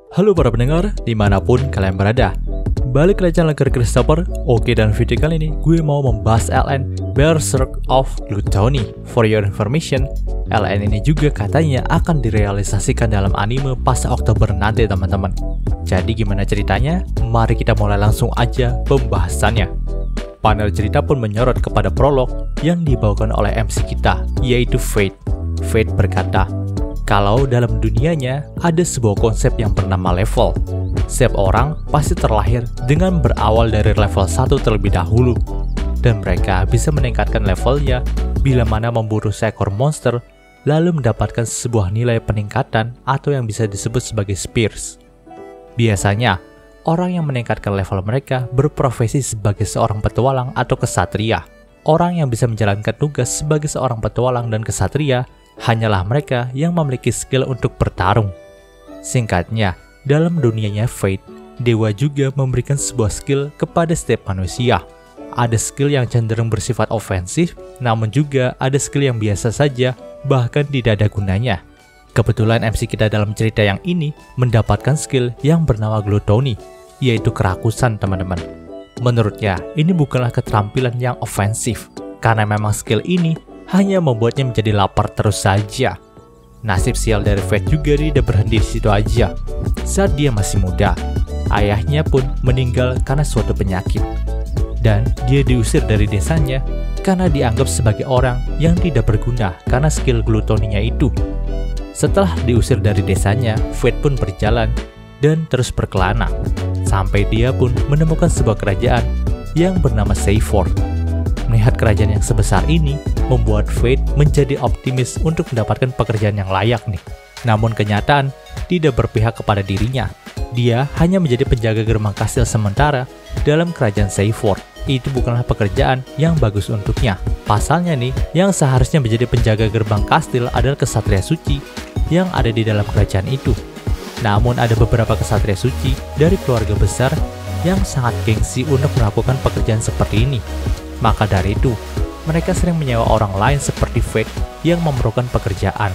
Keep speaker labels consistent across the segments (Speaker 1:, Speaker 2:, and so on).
Speaker 1: Halo para pendengar, dimanapun kalian berada. Balik ke channel Christopher. Oke, dan video kali ini gue mau membahas LN Berserk of Gluttony. For your information, LN ini juga katanya akan direalisasikan dalam anime pas Oktober nanti teman-teman. Jadi gimana ceritanya? Mari kita mulai langsung aja pembahasannya. Panel cerita pun menyorot kepada prolog yang dibawakan oleh MC kita, yaitu Fate. Fate berkata, kalau dalam dunianya ada sebuah konsep yang bernama level. Setiap orang pasti terlahir dengan berawal dari level 1 terlebih dahulu. Dan mereka bisa meningkatkan levelnya bila mana memburu seekor monster, lalu mendapatkan sebuah nilai peningkatan atau yang bisa disebut sebagai spears. Biasanya, orang yang meningkatkan level mereka berprofesi sebagai seorang petualang atau kesatria. Orang yang bisa menjalankan tugas sebagai seorang petualang dan kesatria hanyalah mereka yang memiliki skill untuk bertarung. Singkatnya, dalam dunianya Fate, dewa juga memberikan sebuah skill kepada setiap manusia. Ada skill yang cenderung bersifat ofensif, namun juga ada skill yang biasa saja, bahkan tidak ada gunanya. Kebetulan MC kita dalam cerita yang ini mendapatkan skill yang bernama Gluttony, yaitu kerakusan teman-teman. Menurutnya, ini bukanlah keterampilan yang ofensif, karena memang skill ini hanya membuatnya menjadi lapar terus saja. Nasib sial dari Fate juga tidak berhenti di situ aja. Saat dia masih muda, ayahnya pun meninggal karena suatu penyakit. Dan dia diusir dari desanya karena dianggap sebagai orang yang tidak berguna karena skill Gluttony-nya itu. Setelah diusir dari desanya, Fate pun berjalan dan terus berkelana. Sampai dia pun menemukan sebuah kerajaan yang bernama Seyford. Melihat kerajaan yang sebesar ini, membuat Fate menjadi optimis untuk mendapatkan pekerjaan yang layak nih. Namun kenyataan tidak berpihak kepada dirinya. Dia hanya menjadi penjaga gerbang kastil sementara dalam kerajaan Seyford. Itu bukanlah pekerjaan yang bagus untuknya. Pasalnya nih, yang seharusnya menjadi penjaga gerbang kastil adalah kesatria suci yang ada di dalam kerajaan itu. Namun ada beberapa kesatria suci dari keluarga besar yang sangat gengsi untuk melakukan pekerjaan seperti ini. Maka dari itu, mereka sering menyewa orang lain seperti Fate yang memerlukan pekerjaan.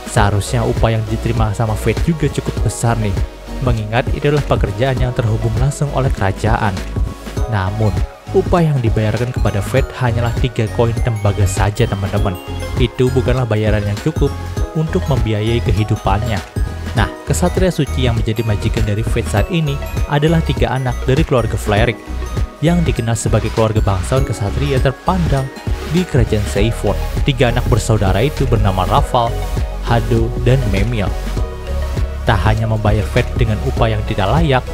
Speaker 1: Seharusnya upah yang diterima sama Fate juga cukup besar nih, mengingat itu adalah pekerjaan yang terhubung langsung oleh kerajaan. Namun, upah yang dibayarkan kepada Fate hanyalah 3 koin tembaga saja teman-teman. Itu bukanlah bayaran yang cukup untuk membiayai kehidupannya. Nah, kesatria suci yang menjadi majikan dari Fate saat ini adalah 3 anak dari keluarga Fleric, yang dikenal sebagai keluarga bangsawan kesatria terpandang di kerajaan Seyford. 3 anak bersaudara itu bernama Rafal, Hado, dan Memil. Tak hanya membayar Fate dengan upah yang tidak layak,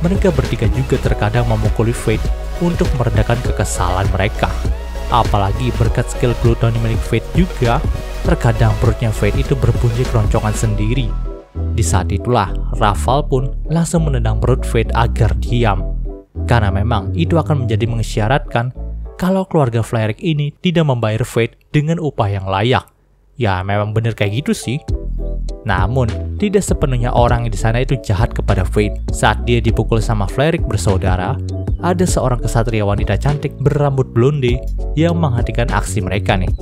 Speaker 1: mereka bertiga juga terkadang memukuli Fate untuk meredakan kekesalan mereka. Apalagi berkat skill Gluttony milik Fate juga, terkadang perutnya Fate itu berbunyi keroncongan sendiri. Di saat itulah, Rafal pun langsung menendang perut Fate agar diam. Karena memang itu akan menjadi mengisyaratkan kalau keluarga Fleric ini tidak membayar Fate dengan upah yang layak. Ya memang bener kayak gitu sih. Namun, tidak sepenuhnya orang di sana itu jahat kepada Fate. Saat dia dipukul sama Fleric bersaudara, ada seorang kesatria wanita cantik berambut blonde yang menghentikan aksi mereka nih.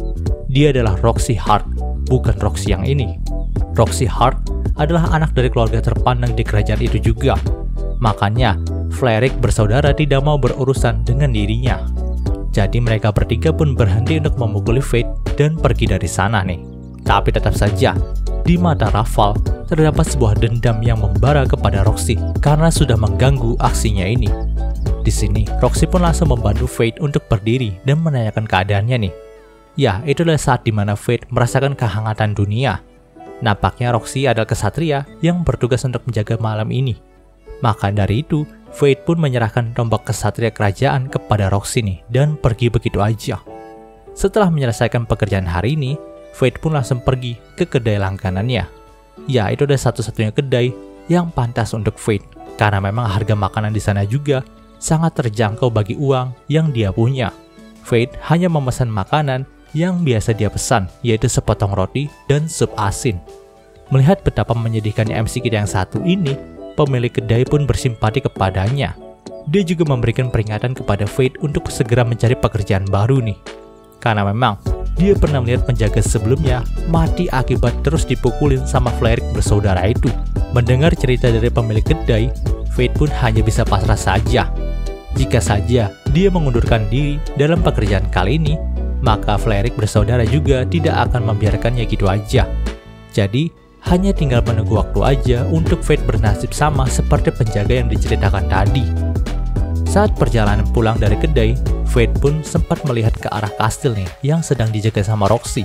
Speaker 1: Dia adalah Roxy Hart, bukan Roxy yang ini. Roxy Hart adalah anak dari keluarga terpandang di kerajaan itu juga. Makanya, Fleric bersaudara tidak mau berurusan dengan dirinya. Jadi mereka bertiga pun berhenti untuk memukuli Fate dan pergi dari sana nih. Tapi tetap saja, di mata Rafal terdapat sebuah dendam yang membara kepada Roxy karena sudah mengganggu aksinya ini. Di sini, Roxy pun langsung membantu Fate untuk berdiri dan menanyakan keadaannya nih. Ya, itulah saat dimana Fate merasakan kehangatan dunia. Nampaknya Roxy adalah kesatria yang bertugas untuk menjaga malam ini. Maka dari itu, Fate pun menyerahkan tombak kesatria kerajaan kepada Roxy nih dan pergi begitu aja. Setelah menyelesaikan pekerjaan hari ini, Fate pun langsung pergi ke kedai langganannya. Ya, itu adalah satu-satunya kedai yang pantas untuk Fate karena memang harga makanan di sana juga sangat terjangkau bagi uang yang dia punya. Fate hanya memesan makanan yang biasa dia pesan, yaitu sepotong roti dan sup asin. Melihat betapa menyedihkannya MC kita yang satu ini, pemilik kedai pun bersimpati kepadanya. Dia juga memberikan peringatan kepada Fate untuk segera mencari pekerjaan baru nih. Karena memang dia pernah melihat penjaga sebelumnya mati akibat terus dipukulin sama Flarerik bersaudara itu. Mendengar cerita dari pemilik kedai, Fate pun hanya bisa pasrah saja. Jika saja dia mengundurkan diri dalam pekerjaan kali ini, maka Flarerik bersaudara juga tidak akan membiarkannya gitu aja. Jadi, hanya tinggal menunggu waktu aja untuk Fate bernasib sama seperti penjaga yang diceritakan tadi. Saat perjalanan pulang dari kedai, Fate pun sempat melihat ke arah kastil nih yang sedang dijaga sama Roxy.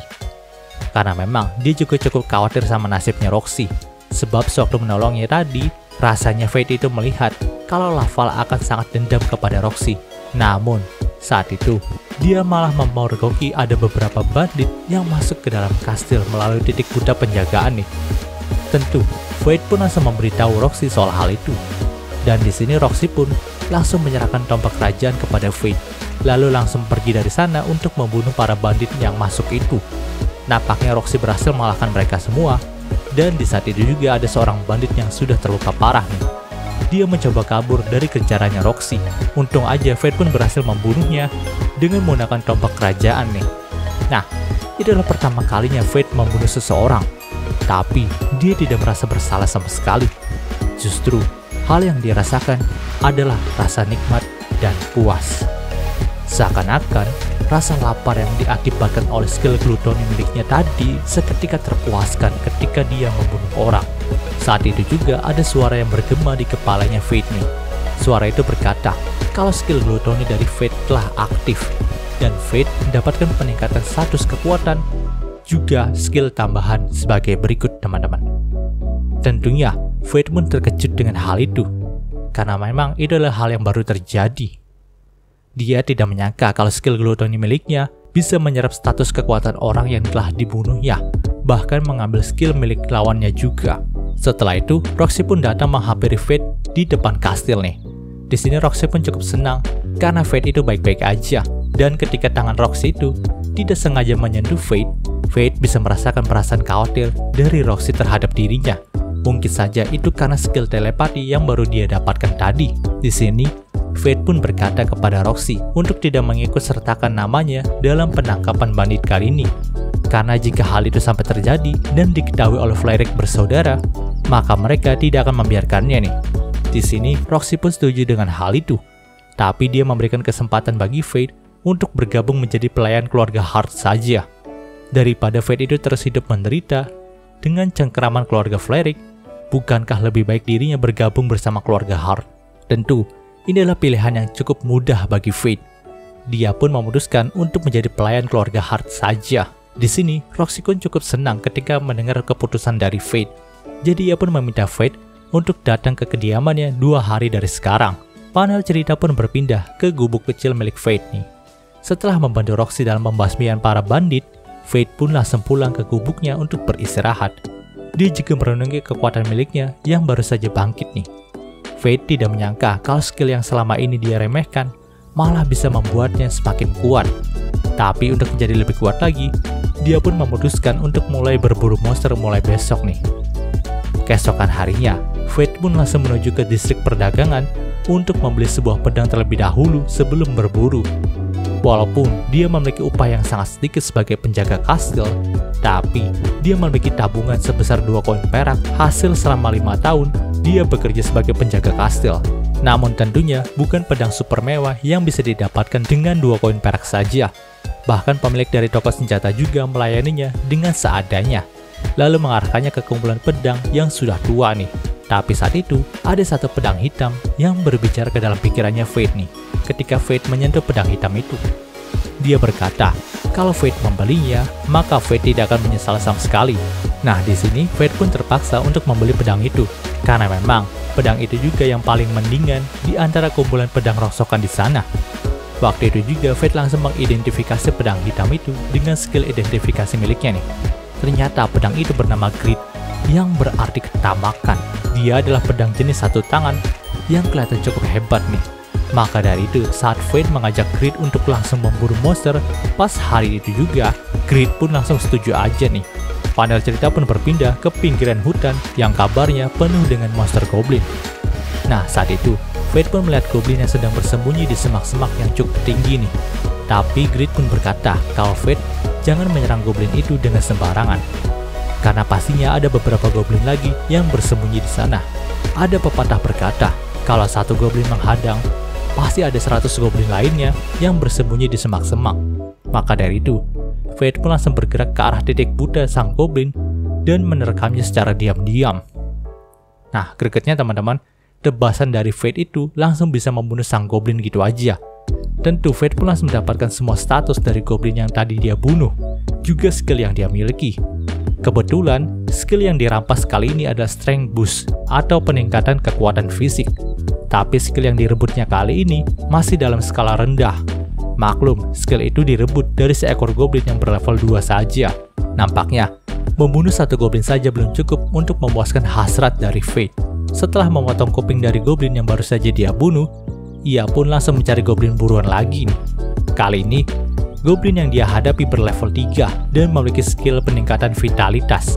Speaker 1: Karena memang dia juga cukup khawatir sama nasibnya Roxy. Sebab sewaktu menolongnya tadi, rasanya Fate itu melihat kalau Laval akan sangat dendam kepada Roxy. Namun, saat itu, dia malah memergoki ada beberapa bandit yang masuk ke dalam kastil melalui titik buta penjagaan nih. Tentu, Fate pun langsung memberitahu Roxy soal hal itu. Dan di sini Roxy pun langsung menyerahkan tombak kerajaan kepada Fate, lalu langsung pergi dari sana untuk membunuh para bandit yang masuk itu. Nampaknya Roxy berhasil mengalahkan mereka semua, dan di saat itu juga ada seorang bandit yang sudah terluka parah nih. Dia mencoba kabur dari kejarannya Roxy. Untung aja Fate pun berhasil membunuhnya dengan menggunakan tombak kerajaan nih. Nah, itu adalah pertama kalinya Fate membunuh seseorang, tapi dia tidak merasa bersalah sama sekali. Justru, hal yang dia rasakan adalah rasa nikmat dan puas. Seakan-akan rasa lapar yang diakibatkan oleh skill glutoni miliknya tadi seketika terpuaskan ketika dia membunuh orang. Saat itu juga ada suara yang bergema di kepalanya Fate nih. Suara itu berkata kalau skill glutoni dari Fate telah aktif dan Fate mendapatkan peningkatan status kekuatan juga skill tambahan sebagai berikut teman-teman. Tentunya Fate pun terkejut dengan hal itu karena memang itu adalah hal yang baru terjadi. Dia tidak menyangka kalau skill glutoni miliknya bisa menyerap status kekuatan orang yang telah dibunuhnya, bahkan mengambil skill milik lawannya juga. Setelah itu, Roxy pun datang menghampiri Fate di depan kastil nih. Di sini Roxy pun cukup senang karena Fate itu baik-baik aja. Dan ketika tangan Roxy itu tidak sengaja menyentuh Fate, Fate bisa merasakan perasaan khawatir dari Roxy terhadap dirinya. Mungkin saja itu karena skill telepati yang baru dia dapatkan tadi. Di sini, Fate pun berkata kepada Roxy untuk tidak mengikut sertakan namanya dalam penangkapan bandit kali ini. Karena jika hal itu sampai terjadi dan diketahui oleh Flarerik bersaudara, maka mereka tidak akan membiarkannya nih. Di sini, Roxy pun setuju dengan hal itu. Tapi dia memberikan kesempatan bagi Fate untuk bergabung menjadi pelayan keluarga Hart saja. Daripada Fate itu terus hidup menderita dengan cengkeraman keluarga Flarerik, bukankah lebih baik dirinya bergabung bersama keluarga Hart? Tentu, ini adalah pilihan yang cukup mudah bagi Fate. Dia pun memutuskan untuk menjadi pelayan keluarga Hart saja. Di sini, Roxy pun cukup senang ketika mendengar keputusan dari Fate. Jadi ia pun meminta Fate untuk datang ke kediamannya 2 hari dari sekarang. Panel cerita pun berpindah ke gubuk kecil milik Fate nih. Setelah membantu Roxy dalam pembasmian para bandit, Fate pun langsung pulang ke gubuknya untuk beristirahat. Dia juga merenungi kekuatan miliknya yang baru saja bangkit nih. Fate tidak menyangka kalau skill yang selama ini dia remehkan malah bisa membuatnya semakin kuat. Tapi untuk menjadi lebih kuat lagi, dia pun memutuskan untuk mulai berburu monster mulai besok nih. Keesokan harinya, Fate pun langsung menuju ke distrik perdagangan untuk membeli sebuah pedang terlebih dahulu sebelum berburu. Walaupun dia memiliki upah yang sangat sedikit sebagai penjaga kastil, tapi dia memiliki tabungan sebesar 2 koin perak hasil selama 5 tahun dia bekerja sebagai penjaga kastil. Namun tentunya bukan pedang super mewah yang bisa didapatkan dengan 2 koin perak saja. Bahkan pemilik dari toko senjata juga melayaninya dengan seadanya, lalu mengarahkannya ke kumpulan pedang yang sudah tua nih. Tapi saat itu, ada satu pedang hitam yang berbicara ke dalam pikirannya Fate nih. Ketika Fate menyentuh pedang hitam itu, dia berkata, kalau Fate membelinya, maka Fate tidak akan menyesal sama sekali. Nah, di sini Fate pun terpaksa untuk membeli pedang itu, karena memang pedang itu juga yang paling mendingan di antara kumpulan pedang rongsokan di sana. Waktu itu juga Fate langsung mengidentifikasi pedang hitam itu dengan skill identifikasi miliknya nih. Ternyata pedang itu bernama Grid, yang berarti ketamakan. Dia adalah pedang jenis satu tangan yang kelihatan cukup hebat nih. Maka dari itu, saat Fate mengajak Grid untuk langsung memburu monster, pas hari itu juga, Grid pun langsung setuju aja nih. Panel cerita pun berpindah ke pinggiran hutan yang kabarnya penuh dengan monster goblin. Nah, saat itu, Fate pun melihat goblin yang sedang bersembunyi di semak-semak yang cukup tinggi nih. Tapi Grid pun berkata kalau Fate jangan menyerang goblin itu dengan sembarangan, karena pastinya ada beberapa goblin lagi yang bersembunyi di sana. Ada pepatah berkata, kalau satu goblin menghadang, pasti ada 100 goblin lainnya yang bersembunyi di semak-semak. Maka dari itu, Fate pun langsung bergerak ke arah titik buta sang goblin dan menerekamnya secara diam-diam. Nah, gregetnya teman-teman, tebasan dari Fate itu langsung bisa membunuh sang goblin gitu aja. Tentu Fate pun langsung mendapatkan semua status dari goblin yang tadi dia bunuh, juga skill yang dia miliki. Kebetulan, skill yang dirampas kali ini adalah Strength Boost atau peningkatan kekuatan fisik. Tapi skill yang direbutnya kali ini masih dalam skala rendah. Maklum, skill itu direbut dari seekor goblin yang berlevel 2 saja. Nampaknya, membunuh satu goblin saja belum cukup untuk memuaskan hasrat dari Fate. Setelah memotong kuping dari goblin yang baru saja dia bunuh, ia pun langsung mencari goblin buruan lagi nih. Kali ini, goblin yang dia hadapi berlevel 3 dan memiliki skill peningkatan vitalitas.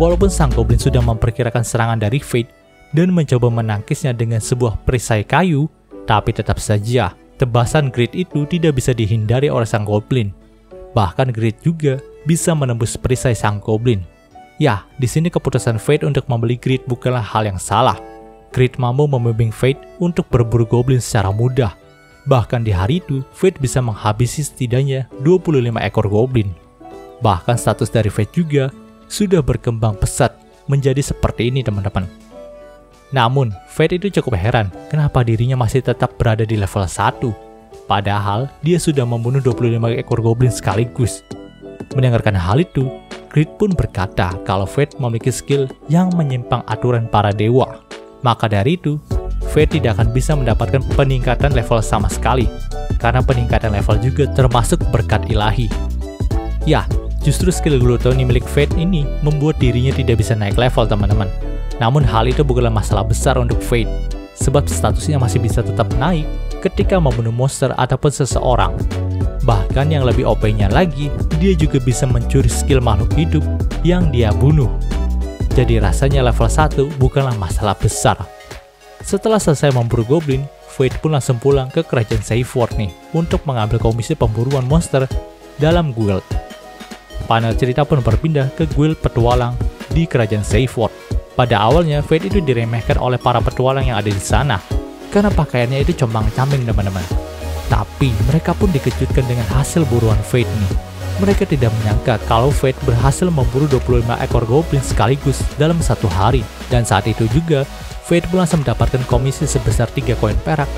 Speaker 1: Walaupun sang goblin sudah memperkirakan serangan dari Fate dan mencoba menangkisnya dengan sebuah perisai kayu, tapi tetap saja tebasan Grid itu tidak bisa dihindari oleh sang goblin. Bahkan Grid juga bisa menembus perisai sang goblin. Ya, di sini keputusan Fate untuk membeli Grid bukanlah hal yang salah. Grid mampu membimbing Fate untuk berburu goblin secara mudah. Bahkan di hari itu, Fate bisa menghabisi setidaknya 25 ekor goblin. Bahkan status dari Fate juga sudah berkembang pesat menjadi seperti ini teman-teman. Namun, Fate itu cukup heran kenapa dirinya masih tetap berada di level 1. Padahal, dia sudah membunuh 25 ekor goblin sekaligus. Mendengarkan hal itu, Grid pun berkata kalau Fate memiliki skill yang menyimpang aturan para dewa. Maka dari itu, Fate tidak akan bisa mendapatkan peningkatan level sama sekali, karena peningkatan level juga termasuk berkat ilahi. Ya, justru skill Gluttony milik Fate ini membuat dirinya tidak bisa naik level teman-teman. Namun hal itu bukanlah masalah besar untuk Fate, sebab statusnya masih bisa tetap naik ketika membunuh monster ataupun seseorang. Bahkan yang lebih OP-nya lagi, dia juga bisa mencuri skill makhluk hidup yang dia bunuh. Jadi rasanya level 1 bukanlah masalah besar. Setelah selesai memburu goblin, Fate pun langsung pulang ke kerajaan Seyford nih untuk mengambil komisi pemburuan monster dalam guild. Panel cerita pun berpindah ke guild petualang di kerajaan Seyford. Pada awalnya Fate itu diremehkan oleh para petualang yang ada di sana karena pakaiannya itu compang-camping teman-teman. Tapi mereka pun dikejutkan dengan hasil buruan Fate nih. Mereka tidak menyangka kalau Fate berhasil memburu 25 ekor goblin sekaligus dalam satu hari. Dan saat itu juga, Fate pun langsung mendapatkan komisi sebesar 3 koin perak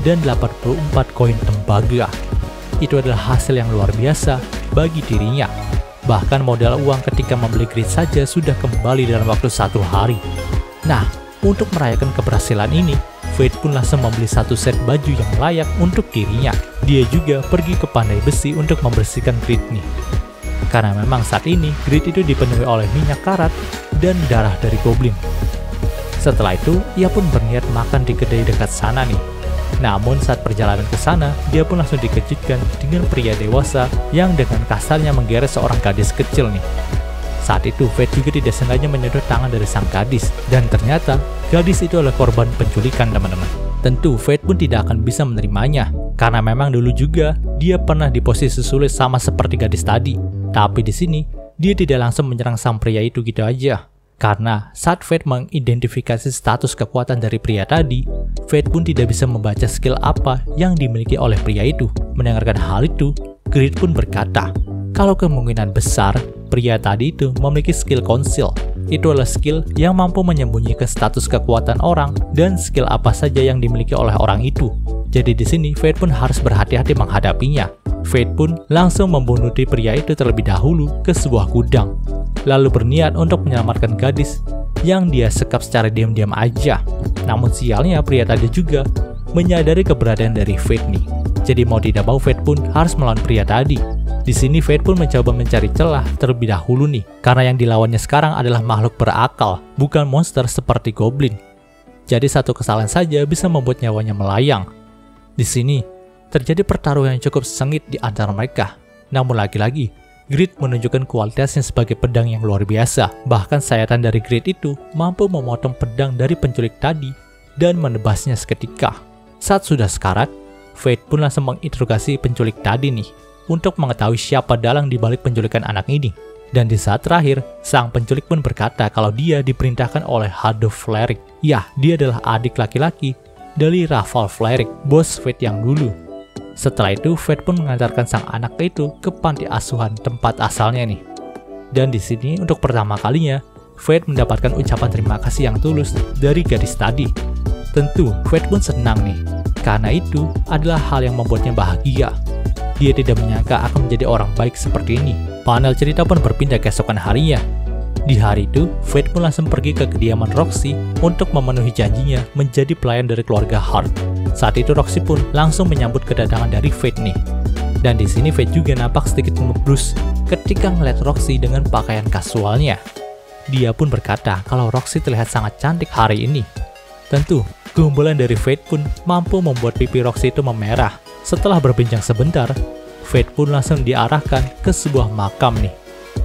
Speaker 1: dan 84 koin tembaga. Itu adalah hasil yang luar biasa bagi dirinya. Bahkan modal uang ketika membeli Grid saja sudah kembali dalam waktu 1 hari. Nah, untuk merayakan keberhasilan ini, Fate pun langsung membeli satu set baju yang layak untuk dirinya. Dia juga pergi ke Pandai Besi untuk membersihkan Grid nih. Karena memang saat ini Grid itu dipenuhi oleh minyak karat dan darah dari goblin. Setelah itu, ia pun berniat makan di kedai dekat sana nih. Namun saat perjalanan ke sana, dia pun langsung dikejutkan dengan pria dewasa yang dengan kasarnya menggeret seorang gadis kecil nih. Saat itu, Fate juga tidak sengaja menyedot tangan dari sang gadis, dan ternyata gadis itu adalah korban penculikan teman-teman. Tentu, Fate pun tidak akan bisa menerimanya, karena memang dulu juga dia pernah di posisi sulit sama seperti gadis tadi. Tapi di sini, dia tidak langsung menyerang sang pria itu gitu aja. Karena saat Fate mengidentifikasi status kekuatan dari pria tadi, Fate pun tidak bisa membaca skill apa yang dimiliki oleh pria itu. Mendengarkan hal itu, Grid pun berkata, kalau kemungkinan besar, pria tadi itu memiliki skill conceal. Itu adalah skill yang mampu menyembunyikan status kekuatan orang dan skill apa saja yang dimiliki oleh orang itu. Jadi di sini Fate pun harus berhati-hati menghadapinya. Fate pun langsung membunuh pria itu terlebih dahulu ke sebuah gudang, lalu berniat untuk menyelamatkan gadis yang dia sekap secara diam-diam aja. Namun sialnya pria tadi juga menyadari keberadaan dari Fate nih. Jadi mau tidak mau Fate pun harus melawan pria tadi. Di sini Fate pun mencoba mencari celah terlebih dahulu nih, karena yang dilawannya sekarang adalah makhluk berakal, bukan monster seperti goblin. Jadi satu kesalahan saja bisa membuat nyawanya melayang. Di sini terjadi pertarungan yang cukup sengit di antara mereka. Namun lagi-lagi, Grid menunjukkan kualitasnya sebagai pedang yang luar biasa. Bahkan sayatan dari Grid itu mampu memotong pedang dari penculik tadi dan menebasnya seketika. Saat sudah sekarat, Fate pun langsung menginterogasi penculik tadi nih, untuk mengetahui siapa dalang di balik penculikan anak ini. Dan di saat terakhir, sang penculik pun berkata kalau dia diperintahkan oleh Haddo Flerick. Ya, dia adalah adik laki-laki dari Raval Flerick, bos Fate yang dulu. Setelah itu, Fate pun mengantarkan sang anak itu ke panti asuhan tempat asalnya nih. Dan di sini untuk pertama kalinya, Fate mendapatkan ucapan terima kasih yang tulus dari gadis tadi. Tentu, Fate pun senang nih, karena itu adalah hal yang membuatnya bahagia. Dia tidak menyangka akan menjadi orang baik seperti ini. Panel cerita pun berpindah keesokan harinya. Di hari itu, Fate pun langsung pergi ke kediaman Roxy untuk memenuhi janjinya menjadi pelayan dari keluarga Hart. Saat itu Roxy pun langsung menyambut kedatangan dari Fate nih. Dan di sini Fate juga nampak sedikit ngebrus ketika ngeliat Roxy dengan pakaian kasualnya. Dia pun berkata kalau Roxy terlihat sangat cantik hari ini. Tentu, gombalan dari Fate pun mampu membuat pipi Roxy itu memerah. Setelah berbincang sebentar, Fate pun langsung diarahkan ke sebuah makam nih.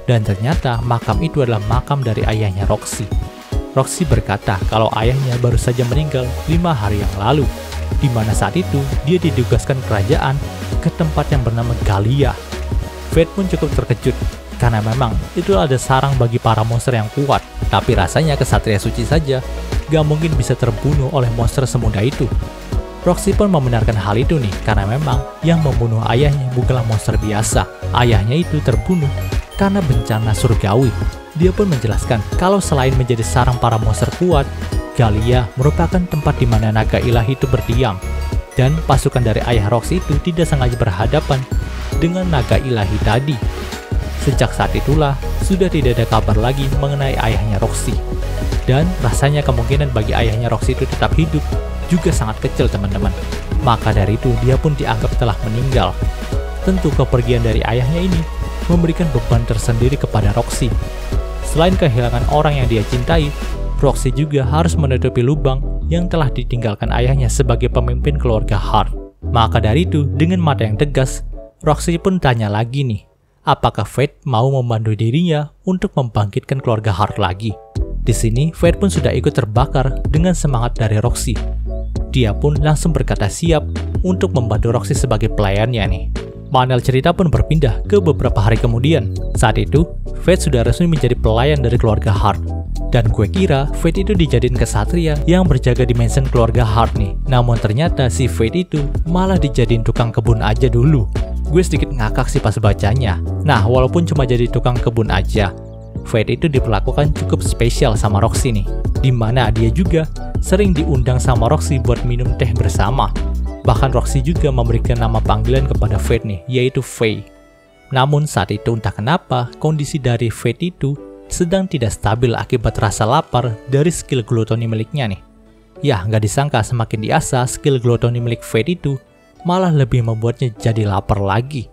Speaker 1: Dan ternyata makam itu adalah makam dari ayahnya Roxy. Roxy berkata kalau ayahnya baru saja meninggal 5 hari yang lalu, di mana saat itu dia ditugaskan kerajaan ke tempat yang bernama Galia. Fate pun cukup terkejut, karena memang itu ada sarang bagi para monster yang kuat. Tapi rasanya kesatria suci saja gak mungkin bisa terbunuh oleh monster semudah itu. Roxy pun membenarkan hal itu nih, karena memang yang membunuh ayahnya bukanlah monster biasa. Ayahnya itu terbunuh karena bencana surgawi. Dia pun menjelaskan kalau selain menjadi sarang para monster kuat, Galia merupakan tempat di mana naga ilahi itu berdiam. Dan pasukan dari ayah Roxy itu tidak sengaja berhadapan dengan naga ilahi tadi. Sejak saat itulah, sudah tidak ada kabar lagi mengenai ayahnya Roxy. Dan rasanya kemungkinan bagi ayahnya Roxy itu tetap hidup juga sangat kecil teman-teman. Maka dari itu dia pun dianggap telah meninggal. Tentu kepergian dari ayahnya ini memberikan beban tersendiri kepada Roxy. Selain kehilangan orang yang dia cintai, Roxy juga harus menutupi lubang yang telah ditinggalkan ayahnya sebagai pemimpin keluarga Hart. Maka dari itu, dengan mata yang tegas, Roxy pun tanya lagi nih, apakah Fate mau membantu dirinya untuk membangkitkan keluarga Hart lagi. Di sini, Fate pun sudah ikut terbakar dengan semangat dari Roxy. Dia pun langsung berkata siap untuk membantu Roxy sebagai pelayannya nih. Panel cerita pun berpindah ke beberapa hari kemudian. Saat itu, Fate sudah resmi menjadi pelayan dari keluarga Hart. Dan gue kira Fate itu dijadiin kesatria yang berjaga di mansion keluarga Hart nih. Namun ternyata si Fate itu malah dijadiin tukang kebun aja dulu. Gue sedikit ngakak sih pas bacanya. Nah, walaupun cuma jadi tukang kebun aja, Fate itu diperlakukan cukup spesial sama Roxy nih. Dimana dia juga sering diundang sama Roxy buat minum teh bersama. Bahkan Roxy juga memberikan nama panggilan kepada Fate nih, yaitu Faye. Namun saat itu entah kenapa kondisi dari Fate itu sedang tidak stabil akibat rasa lapar dari skill glutoni miliknya nih. Ya, nggak disangka semakin diasah skill glutoni milik Fate itu malah lebih membuatnya jadi lapar lagi.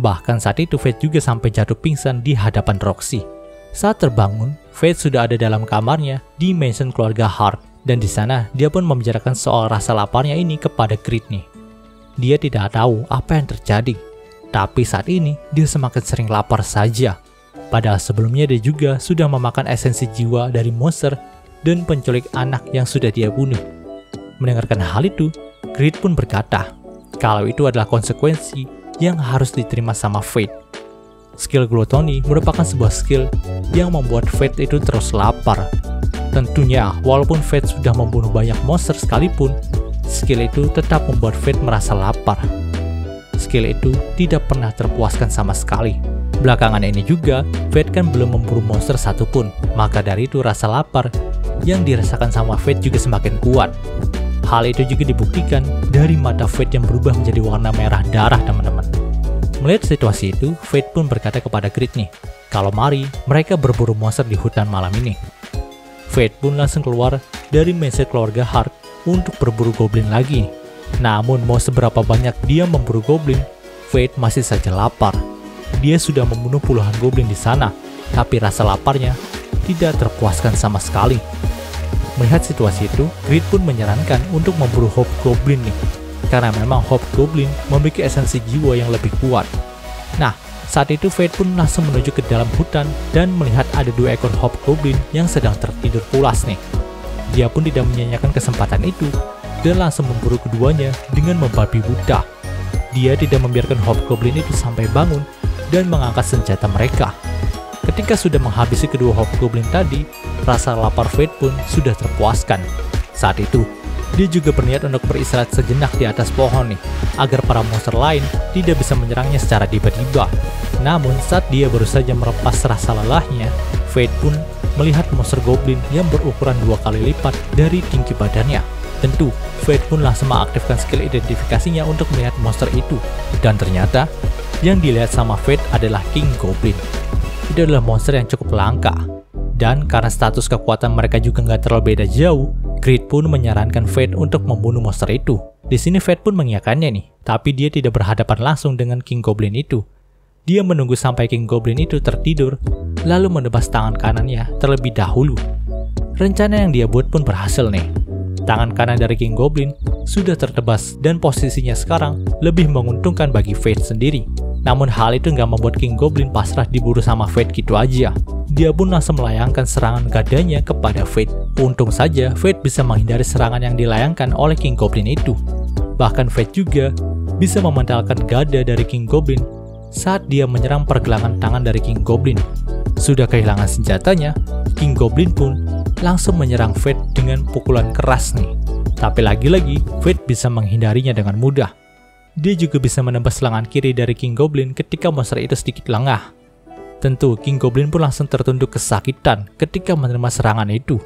Speaker 1: Bahkan saat itu Fate juga sampai jatuh pingsan di hadapan Roxy. Saat terbangun, Fate sudah ada dalam kamarnya di mansion keluarga Hart. Dan di sana dia pun membicarakan soal rasa laparnya ini kepada Grit nih. Dia tidak tahu apa yang terjadi. Tapi saat ini dia semakin sering lapar saja. Padahal sebelumnya dia juga sudah memakan esensi jiwa dari monster dan penculik anak yang sudah dia bunuh. Mendengarkan hal itu, Grit pun berkata kalau itu adalah konsekuensi yang harus diterima sama Fate. Skill glutoni merupakan sebuah skill yang membuat Fate itu terus lapar. Tentunya, walaupun Fate sudah membunuh banyak monster sekalipun, skill itu tetap membuat Fate merasa lapar. Skill itu tidak pernah terpuaskan sama sekali. Belakangan ini juga, Fate kan belum memburu monster satupun, maka dari itu rasa lapar yang dirasakan sama Fate juga semakin kuat. Hal itu juga dibuktikan dari mata Fate yang berubah menjadi warna merah darah teman-teman. Melihat situasi itu, Fate pun berkata kepada Grit nih, kalau mari mereka berburu monster di hutan malam ini. Fate pun langsung keluar dari mansion keluarga Hart untuk berburu goblin lagi. Namun mau seberapa banyak dia memburu goblin, Fate masih saja lapar. Dia sudah membunuh puluhan goblin di sana, tapi rasa laparnya tidak terpuaskan sama sekali. Melihat situasi itu, Grit pun menyarankan untuk memburu hobgoblin nih, karena memang hobgoblin memiliki esensi jiwa yang lebih kuat. Nah, saat itu Fate pun langsung menuju ke dalam hutan dan melihat ada 2 ekor hobgoblin yang sedang tertidur pulas nih. Dia pun tidak menyanyiakan kesempatan itu dan langsung memburu keduanya dengan membabi buta. Dia tidak membiarkan Hobgoblin itu sampai bangun dan mengangkat senjata mereka. Ketika sudah menghabisi kedua Hobgoblin tadi, rasa lapar Fate pun sudah terpuaskan. Saat itu, dia juga berniat untuk beristirahat sejenak di atas pohon nih, agar para monster lain tidak bisa menyerangnya secara tiba-tiba. Namun saat dia baru saja melepas rasa lelahnya, Fate pun melihat monster goblin yang berukuran 2 kali lipat dari tinggi badannya. Tentu, Fate pun langsung mengaktifkan skill identifikasinya untuk melihat monster itu. Dan ternyata, yang dilihat sama Fate adalah King Goblin. Itu adalah monster yang cukup langka. Dan karena status kekuatan mereka juga nggak terlalu beda jauh, Grid pun menyarankan Fate untuk membunuh monster itu. Di sini Fate pun mengiyakannya nih, tapi dia tidak berhadapan langsung dengan King Goblin itu. Dia menunggu sampai King Goblin itu tertidur, lalu menebas tangan kanannya terlebih dahulu. Rencana yang dia buat pun berhasil nih. Tangan kanan dari King Goblin sudah tertebas dan posisinya sekarang lebih menguntungkan bagi Fate sendiri. Namun hal itu nggak membuat King Goblin pasrah diburu sama Fate gitu aja. Dia pun langsung melayangkan serangan gadanya kepada Fate. Untung saja Fate bisa menghindari serangan yang dilayangkan oleh King Goblin itu. Bahkan Fate juga bisa mementalkan gada dari King Goblin saat dia menyerang pergelangan tangan dari King Goblin. Sudah kehilangan senjatanya, King Goblin pun langsung menyerang Fate dengan pukulan keras nih. Tapi lagi-lagi Fate bisa menghindarinya dengan mudah. Dia juga bisa menembus lengan kiri dari King Goblin ketika monster itu sedikit lengah. Tentu, King Goblin pun langsung tertunduk kesakitan ketika menerima serangan itu.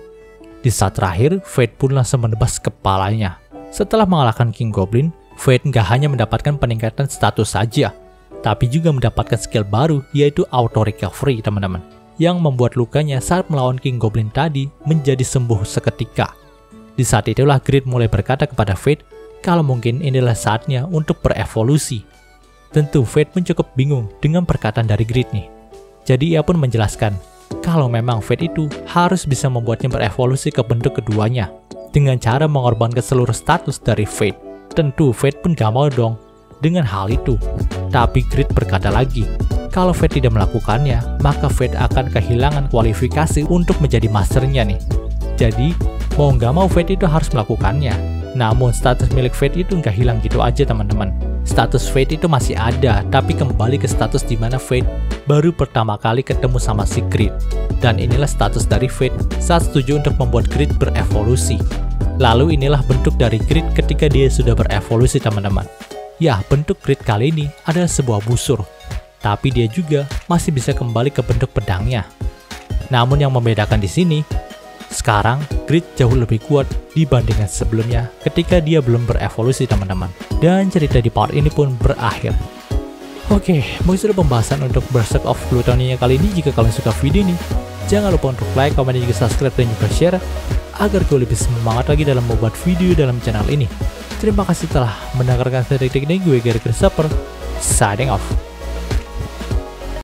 Speaker 1: Di saat terakhir, Fate pun langsung menebas kepalanya. Setelah mengalahkan King Goblin, Fate nggak hanya mendapatkan peningkatan status saja, tapi juga mendapatkan skill baru, yaitu Auto Recovery, teman-teman, yang membuat lukanya saat melawan King Goblin tadi menjadi sembuh seketika. Di saat itulah Grid mulai berkata kepada Fate kalau mungkin inilah saatnya untuk berevolusi. Tentu Fate pun cukup bingung dengan perkataan dari Grid nih. Jadi ia pun menjelaskan kalau memang Fate itu harus bisa membuatnya berevolusi ke bentuk keduanya dengan cara mengorbankan seluruh status dari Fate. Tentu Fate pun gak mau dong dengan hal itu. Tapi Grid berkata lagi, kalau Fate tidak melakukannya, maka Fate akan kehilangan kualifikasi untuk menjadi masternya nih. Jadi mau gak mau Fate itu harus melakukannya. Namun status milik Fate itu nggak hilang gitu aja, teman-teman. Status Fate itu masih ada, tapi kembali ke status dimana Fate baru pertama kali ketemu sama si Grid. Dan inilah status dari Fate saat setuju untuk membuat Grid berevolusi. Lalu inilah bentuk dari Grid ketika dia sudah berevolusi, teman-teman. Ya, bentuk Grid kali ini adalah sebuah busur, tapi dia juga masih bisa kembali ke bentuk pedangnya. Namun yang membedakan di sini, sekarang Grid jauh lebih kuat dibandingkan sebelumnya ketika dia belum berevolusi, teman-teman. Dan cerita di part ini pun berakhir. Oke, mungkin sudah pembahasan untuk Berserk of Gluttony kali ini. Jika kalian suka video ini, jangan lupa untuk like, komen, dan juga subscribe dan juga share agar gue lebih semangat lagi dalam membuat video dalam channel ini. Terima kasih telah mendengarkan detik-detik ini. Gue Gary Christopher, signing off.